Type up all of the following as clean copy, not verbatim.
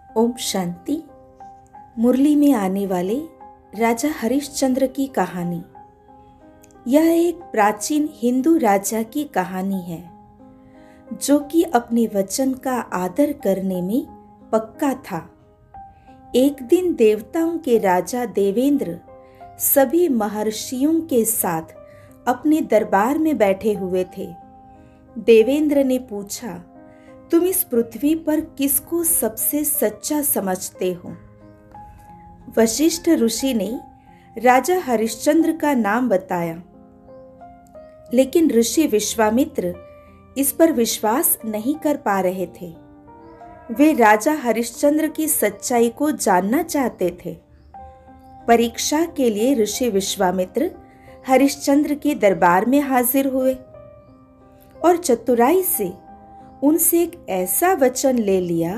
ओम शांति। मुरली में आने वाले राजा हरिश्चंद्र की कहानी। यह एक प्राचीन हिंदू राजा की कहानी है जो कि अपने वचन का आदर करने में पक्का था। एक दिन देवताओं के राजा देवेंद्र सभी महर्षियों के साथ अपने दरबार में बैठे हुए थे। देवेंद्र ने पूछा, तुम इस पृथ्वी पर किसको सबसे सच्चा समझते हो? वशिष्ठ ऋषि ने राजा हरिश्चंद्र का नाम बताया, लेकिन ऋषि विश्वामित्र इस पर विश्वास नहीं कर पा रहे थे। वे राजा हरिश्चंद्र की सच्चाई को जानना चाहते थे। परीक्षा के लिए ऋषि विश्वामित्र हरिश्चंद्र के दरबार में हाजिर हुए और चतुराई से उनसे एक ऐसा वचन ले लिया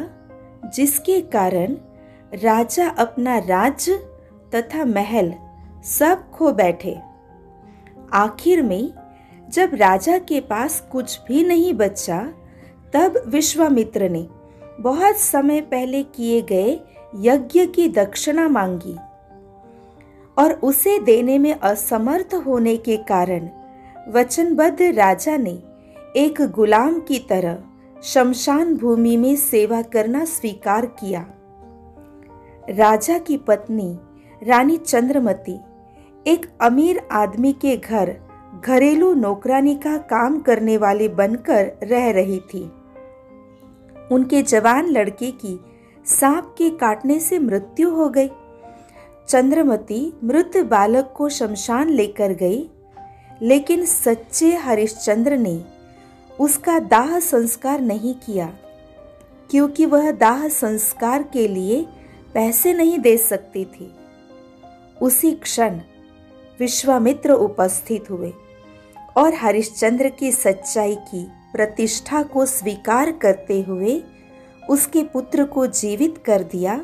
जिसके कारण राजा अपना राज्य तथा महल सब खो बैठे। आखिर में जब राजा के पास कुछ भी नहीं बचा, तब विश्वामित्र ने बहुत समय पहले किए गए यज्ञ की दक्षिणा मांगी और उसे देने में असमर्थ होने के कारण वचनबद्ध राजा ने एक गुलाम की तरह शमशान भूमि में सेवा करना स्वीकार किया। राजा की पत्नी रानी चंद्रमती एक अमीर आदमी के घर घरेलू नौकरानी का काम करने वाली बनकर रह रही थी। उनके जवान लड़के की सांप के काटने से मृत्यु हो गई। चंद्रमती मृत बालक को शमशान लेकर गई, लेकिन सच्चे हरिश्चंद्र ने उसका दाह संस्कार नहीं किया, क्योंकि वह दाह संस्कार के लिए पैसे नहीं दे सकती थी। उसी क्षण विश्वामित्र उपस्थित हुए और हरिश्चंद्र की सच्चाई की प्रतिष्ठा को स्वीकार करते हुए उसके पुत्र को जीवित कर दिया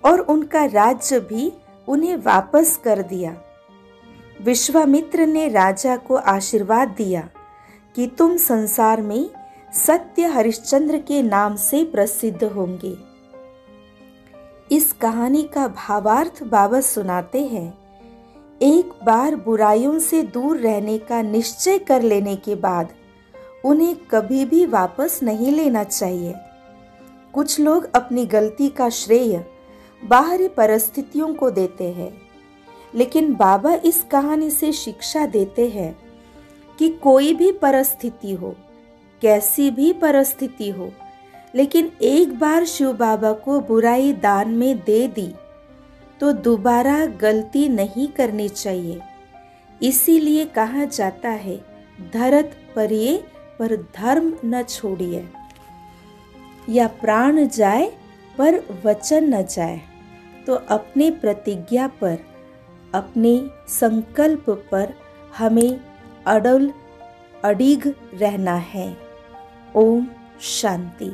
और उनका राज्य भी उन्हें वापस कर दिया। विश्वामित्र ने राजा को आशीर्वाद दिया कि तुम संसार में सत्य हरिश्चंद्र के नाम से प्रसिद्ध होंगे। इस कहानी का भावार्थ बाबा सुनाते हैं। एक बार बुराइयों से दूर रहने का निश्चय कर लेने के बाद उन्हें कभी भी वापस नहीं लेना चाहिए। कुछ लोग अपनी गलती का श्रेय बाहरी परिस्थितियों को देते हैं, लेकिन बाबा इस कहानी से शिक्षा देते हैं कि कोई भी परिस्थिति हो, कैसी भी परिस्थिति हो, लेकिन एक बार शिव बाबा को बुराई दान में दे दी तो दोबारा गलती नहीं करनी चाहिए। इसीलिए कहा जाता है, धरत परिये पर धर्म न छोड़िए, या प्राण जाए पर वचन न जाए। तो अपने प्रतिज्ञा पर, अपने संकल्प पर हमें अडिग रहना है। ओम शांति।